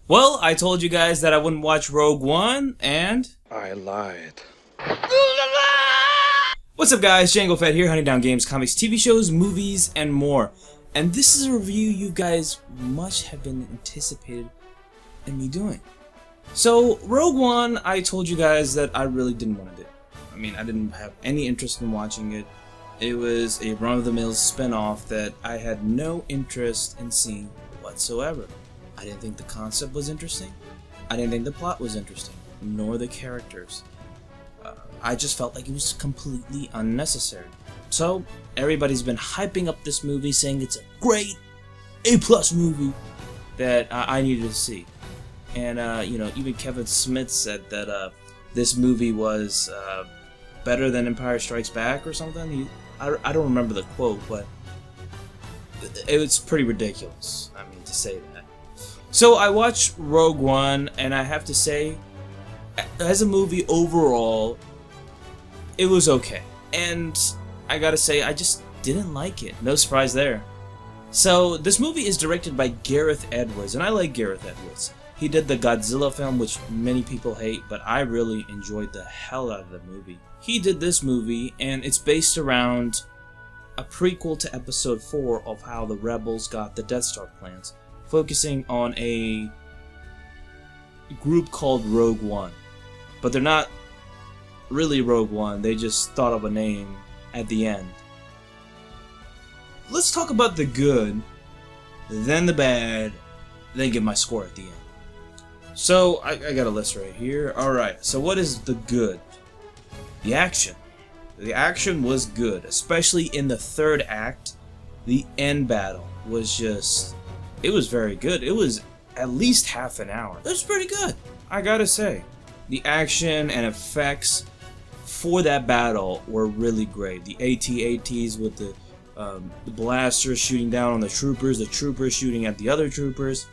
Well, I told you guys that I wouldn't watch Rogue One, and I lied. what's up guys, Django Fett here, hunting down games, comics, TV shows, movies, and more. And this is a review you guys much have been anticipated in me doing. So, Rogue One, I told you guys that I really didn't want to do. I mean, I didn't have any interest in watching it. It was a run-of-the-mill spin-off that I had no interest in seeing whatsoever. I didn't think the concept was interesting. I didn't think the plot was interesting, nor the characters. I just felt like it was completely unnecessary. So, everybody's been hyping up this movie, saying it's a great A+ movie that I needed to see. And, you know, even Kevin Smith said that this movie was better than Empire Strikes Back or something. I don't remember the quote, but it was pretty ridiculous, I mean, to say that. So I watched Rogue One, and I have to say, as a movie overall, it was okay. And I gotta say, I just didn't like it. No surprise there. So this movie is directed by Gareth Edwards, and I like Gareth Edwards. He did the Godzilla film, which many people hate, but I really enjoyed the hell out of the movie. He did this movie, and it's based around a prequel to Episode 4 of how the Rebels got the Death Star plans, focusing on a group called Rogue One. But they're not really Rogue One, they just thought of a name at the end. Let's talk about the good, then the bad, then give my score at the end. So, I got a list right here. Alright, so what is the good? The action. The action was good, especially in the third act. The end battle was just... it was very good. It was at least half an hour. It was pretty good, I gotta say. The action and effects for that battle were really great. The AT-ATs with the blasters shooting down on the troopers shooting at the other troopers.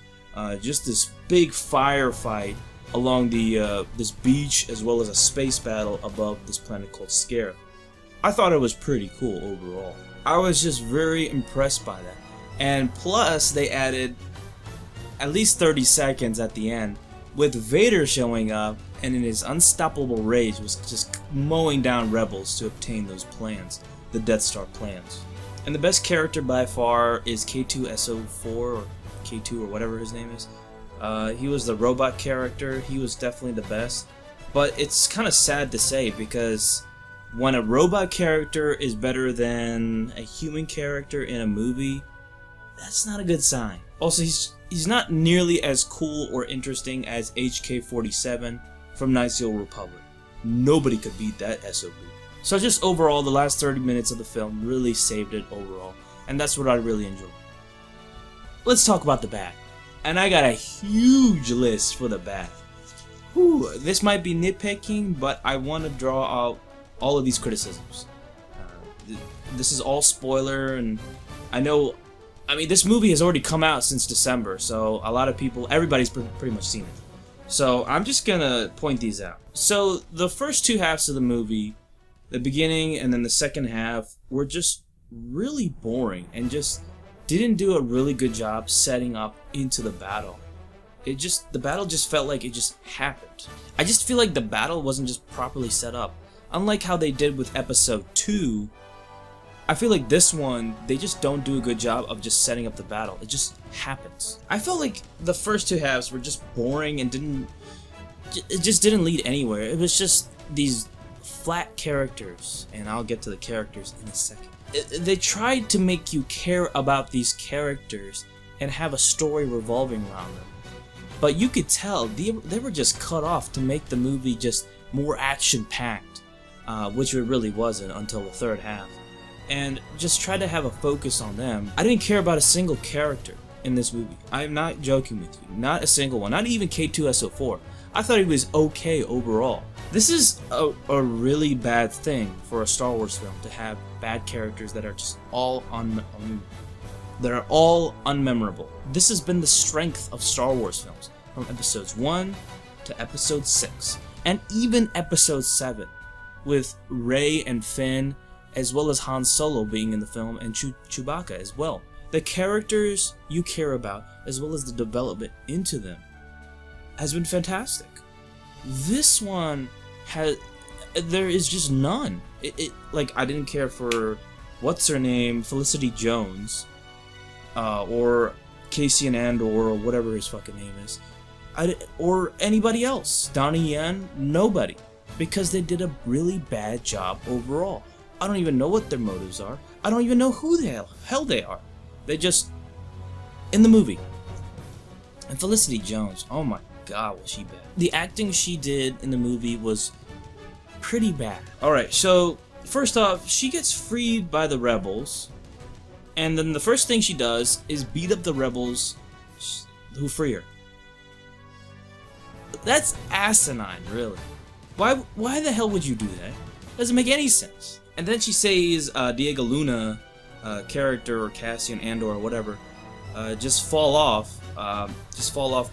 Just this big firefight along the this beach, as well as a space battle above this planet called Scarab. I thought it was pretty cool overall. I was just very impressed by that. And plus, they added at least 30 seconds at the end with Vader showing up and in his unstoppable rage was just mowing down rebels to obtain those plans, the Death Star plans. And the best character by far is K2SO4 or K2 or whatever his name is. He was the robot character. He was definitely the best. But it's kind of sad to say, because when a robot character is better than a human character in a movie, that's not a good sign. Also, he's not nearly as cool or interesting as HK-47 from Knights of the Old Republic. Nobody could beat that SOB. So just overall, the last 30 minutes of the film really saved it overall, and that's what I really enjoyed. Let's talk about the bad. And I got a huge list for the bad. Whew, this might be nitpicking, but I want to draw out all of these criticisms. This is all spoiler, and I mean, this movie has already come out since December, so a lot of people, everybody's pretty much seen it. So I'm just gonna point these out. So the first two halves of the movie, the beginning and then the second half, were just really boring and just didn't do a really good job setting up into the battle. The battle just felt like it just happened. I just feel like the battle wasn't just properly set up. Unlike how they did with Episode 2, I feel like this one, they just don't do a good job of just setting up the battle. It just happens. I felt like the first two halves were just boring and it just didn't lead anywhere. It was just these flat characters, and I'll get to the characters in a second. They tried to make you care about these characters and have a story revolving around them. But you could tell they were just cut off to make the movie just more action-packed, which it really wasn't until the third half. And just try to have a focus on them. I didn't care about a single character in this movie. I'm not joking with you. Not a single one. Not even K2SO4. I thought he was okay overall. This is a really bad thing for a Star Wars film, to have bad characters that are just all unmemorable. This has been the strength of Star Wars films, from Episodes 1 to Episode 6, and even Episode 7, with Rey and Finn, as well as Han Solo being in the film, and Chewbacca as well. The characters you care about, as well as the development into them, has been fantastic. This one there is just none. Like, I didn't care for what's her name, Felicity Jones, or Cassian Andor, or whatever his fucking name is, or anybody else. Donnie Yen, nobody, because they did a really bad job overall. I don't even know what their motives are. I don't even know who the hell they are. They just in the movie. And Felicity Jones, oh my god, was she bad. The acting she did in the movie was pretty bad. Alright, so first off, she gets freed by the rebels, and then the first thing she does is beat up the rebels who free her. That's asinine, really. Why the hell would you do that? Doesn't make any sense. And then she says Diego Luna character, or Cassian Andor or whatever, just fall off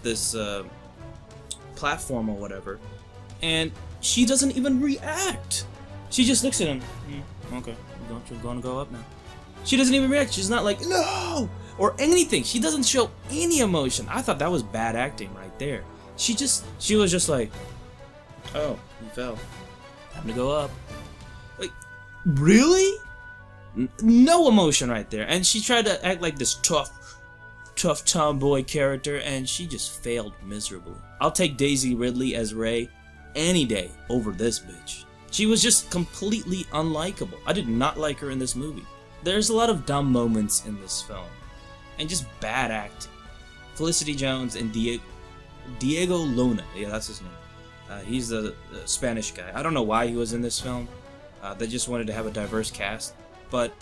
this platform or whatever, and she doesn't even react. She just looks at him. Okay, you're gonna go up now. She doesn't even react. She's not like, no, or anything. She doesn't show any emotion. I thought that was bad acting right there. She was just like, oh, you fell. Time to go up. Like, really? No emotion right there. And she tried to act like this tough tomboy character, and she just failed miserably. I'll take Daisy Ridley as Rey any day over this bitch. She was just completely unlikable. I did not like her in this movie. There's a lot of dumb moments in this film, and just bad acting. Felicity Jones and Diego Luna, yeah, that's his name. He's the Spanish guy. I don't know why he was in this film. They just wanted to have a diverse cast, but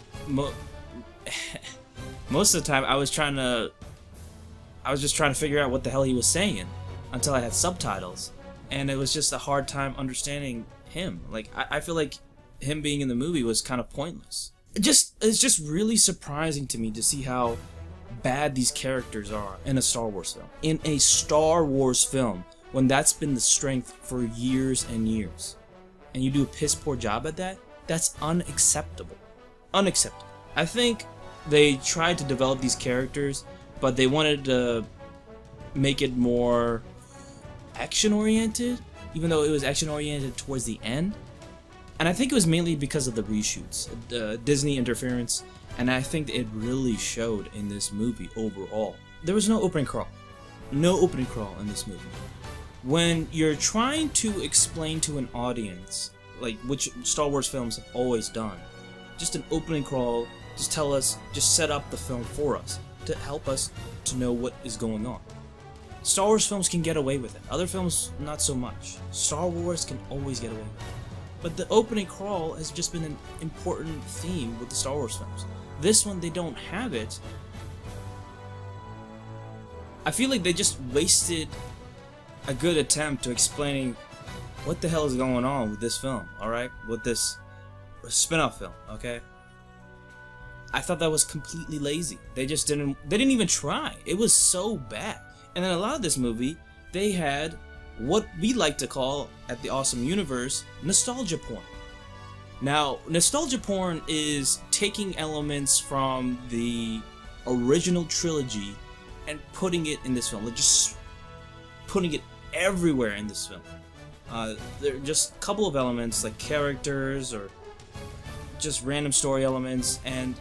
most of the time I was just trying to figure out what the hell he was saying until I had subtitles, and it was just a hard time understanding him. Like, I feel like him being in the movie was kind of pointless. It's just really surprising to me to see how bad these characters are in a Star Wars film. In a Star Wars film, when that's been the strength for years and years, and you do a piss poor job at that, that's unacceptable. Unacceptable. I think they tried to develop these characters, but they wanted to make it more action-oriented, even though it was action-oriented towards the end. And I think it was mainly because of the reshoots, Disney interference, and I think it really showed in this movie overall. There was no opening crawl. No opening crawl in this movie. When you're trying to explain to an audience, like which Star Wars films have always done, just an opening crawl, just tell us, just set up the film for us, to help us to know what is going on. Star Wars films can get away with it. Other films, not so much. Star Wars can always get away with it. But the opening crawl has just been an important theme with the Star Wars films. This one, they don't have it. I feel like they just wasted a good attempt to explaining what the hell is going on with this film, alright? With this spin-off film, okay? I thought that was completely lazy. They didn't even try. It was so bad. And then a lot of this movie, they had what we like to call, at the Awesome Universe, nostalgia porn. Now, nostalgia porn is taking elements from the original trilogy and putting it in this film. Like, just putting it everywhere in this film. There are just a couple of elements, like characters or just random story elements, and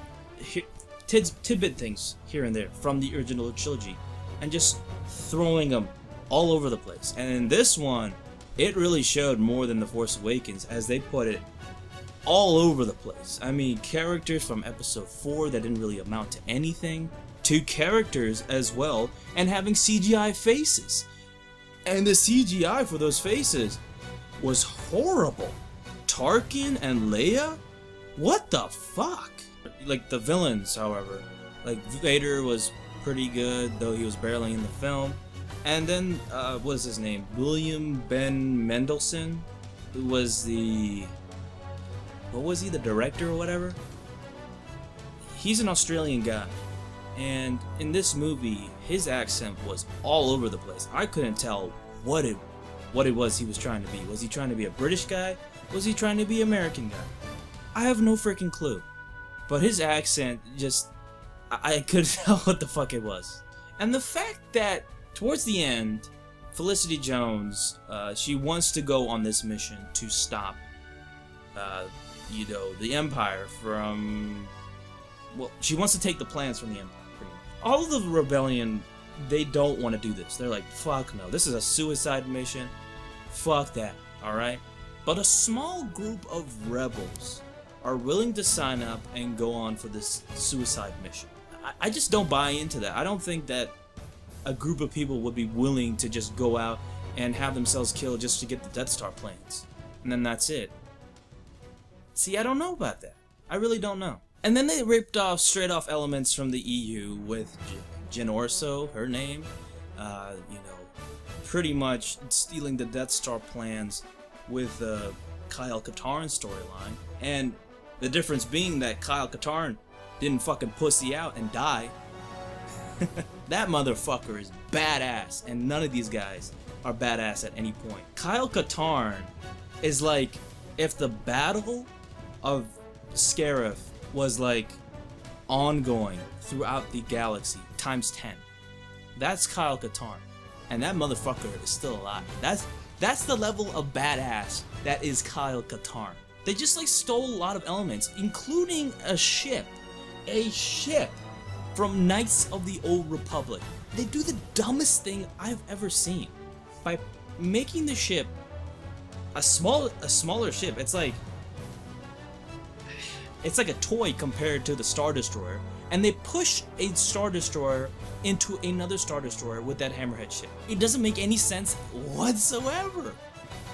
tidbit things here and there from the original trilogy, and just throwing them all over the place. And in this one, it really showed more than The Force Awakens, as they put it all over the place. I mean, characters from episode 4 that didn't really amount to anything, to characters as well, and having CGI faces. And the CGI for those faces was horrible. Tarkin and Leia? What the fuck? Like, the villains, however, like Vader was pretty good, though he was barely in the film. And then, what was his name? William Ben Mendelsohn, who was the... what was he? The director or whatever? He's an Australian guy. And in this movie, his accent was all over the place. I couldn't tell what it was he was trying to be. Was he trying to be a British guy? Was he trying to be an American guy? I have no freaking clue. But his accent just... I couldn't tell what the fuck it was. And the fact that towards the end, Felicity Jones, she wants to go on this mission to stop, you know, the Empire from... Well, she wants to take the plans from the Empire, pretty much. All of the rebellion, they don't want to do this. They're like, fuck no, this is a suicide mission. Fuck that, alright? But a small group of rebels are willing to sign up and go on for this suicide mission. I just don't buy into that. I don't think that a group of people would be willing to just go out and have themselves killed just to get the Death Star plans. And then that's it. See, I don't know about that. I really don't know. And then they ripped off straight off elements from the EU with Jyn Erso, her name, you know, pretty much stealing the Death Star plans with Kyle Katarn's storyline. And the difference being that Kyle Katarn didn't fucking pussy out and die. That motherfucker is badass, and none of these guys are badass at any point. Kyle Katarn is like if the Battle of Scarif was like ongoing throughout the galaxy times 10. That's Kyle Katarn, and that motherfucker is still alive. That's the level of badass that is Kyle Katarn. They just like stole a lot of elements, including a ship from Knights of the Old Republic. They do the dumbest thing I've ever seen by making the ship a smaller ship. It's like a toy compared to the Star Destroyer, and they push a Star Destroyer into another Star Destroyer with that Hammerhead ship. It doesn't make any sense whatsoever.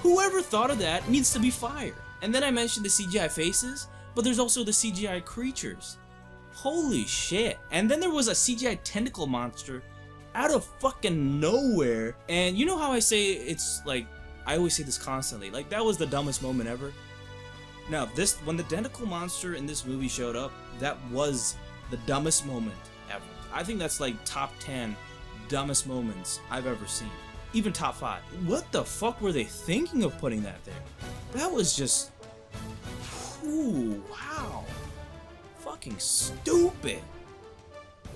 Whoever thought of that needs to be fired. And then I mentioned the CGI faces, but there's also the CGI creatures. Holy shit. And then there was a CGI tentacle monster out of fucking nowhere. And you know how I say it's like, I always say this constantly, like that was the dumbest moment ever. Now, when the tentacle monster in this movie showed up, that was the dumbest moment ever. I think that's like top 10 dumbest moments I've ever seen. Even top 5. What the fuck were they thinking of putting that there? That was just... Ooh, wow. Fucking stupid.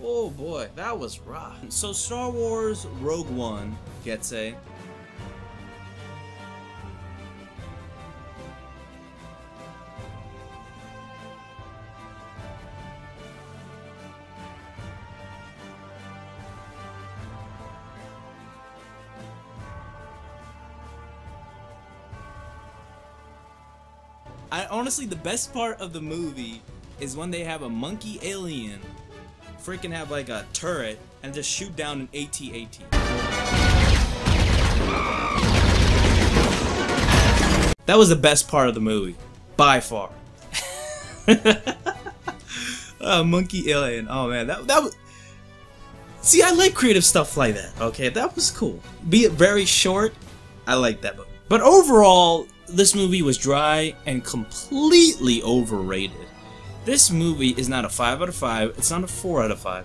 Oh boy, that was rough. So Star Wars Rogue One gets a... honestly, the best part of the movie is when they have a monkey alien freaking have like a turret and just shoot down an AT-AT. That was the best part of the movie, by far. Monkey alien. Oh man, that was... See, I like creative stuff like that, okay? That was cool. Be it very short, I like that movie. But overall, this movie was dry and completely overrated. This movie is not a 5 out of 5, it's not a 4 out of 5,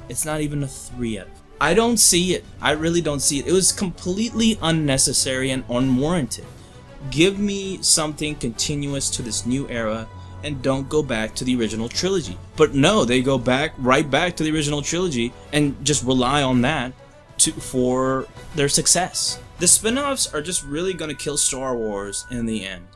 it's not even a 3 out of 5. I don't see it. I really don't see it. It was completely unnecessary and unwarranted. Give me something continuous to this new era and don't go back to the original trilogy. But no, they go right back to the original trilogy and just rely on that for their success. The spin-offs are just really gonna kill Star Wars in the end.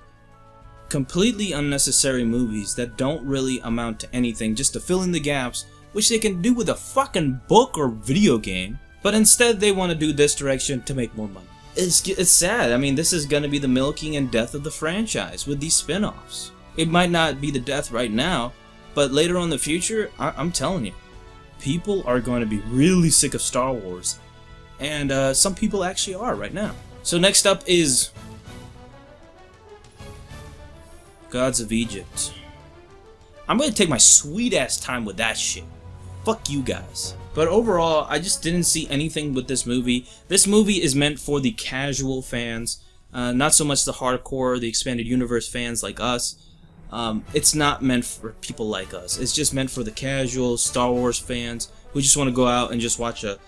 Completely unnecessary movies that don't really amount to anything just to fill in the gaps, which they can do with a fucking book or video game, but instead they want to do this direction to make more money. It's sad. I mean, this is gonna be the milking and death of the franchise with these spin-offs. It might not be the death right now, but later on in the future, I'm telling you, people are going to be really sick of Star Wars. And some people actually are right now. So next up is Gods of Egypt. I'm gonna take my sweet ass time with that shit. Fuck you guys. But overall, I just didn't see anything with this movie. This movie is meant for the casual fans, not so much the hardcore, the expanded universe fans like us. It's not meant for people like us. It's just meant for the casual Star Wars fans who just want to go out and just watch a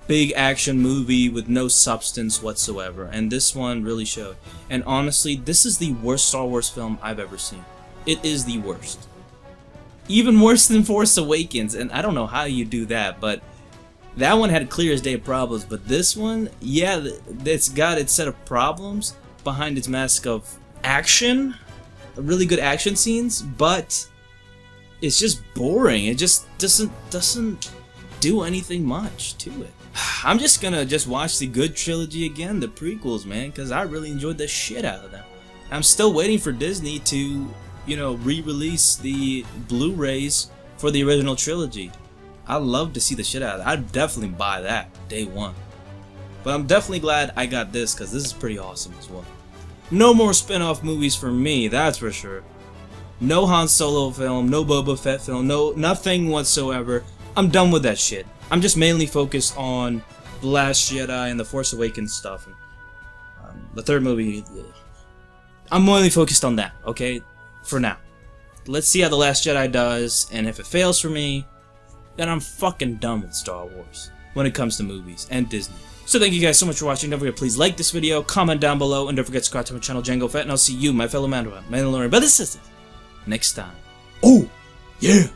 big action movie with no substance whatsoever, and this one really showed. And honestly, this is the worst Star Wars film I've ever seen. It is the worst. Even worse than Force Awakens, and I don't know how you do that, but That one had clear as day problems, but this one, yeah, it's got its set of problems behind its mask of action, really good action scenes, but it's just boring. It just doesn't do anything much to it. I'm just gonna watch the good trilogy again, the prequels, man, because I really enjoyed the shit out of them. I'm still waiting for Disney to, you know, re-release the Blu-rays for the original trilogy. I'd love to see the shit out of that. I'd definitely buy that day one. But I'm definitely glad I got this, because this is pretty awesome as well. No more spin-off movies for me, that's for sure. No Han Solo film, no Boba Fett film, nothing whatsoever. I'm done with that shit. I'm just mainly focused on The Last Jedi and The Force Awakens stuff. And, the third movie, I'm mainly focused on that, okay? For now. Let's see how The Last Jedi does, and if it fails for me, then I'm fucking done with Star Wars when it comes to movies and Disney. So thank you guys so much for watching. Don't forget to please like this video, comment down below, and don't forget to subscribe to my channel, Django Fett, and I'll see you, my fellow Mandalorian, but this is it next time. Oh, yeah!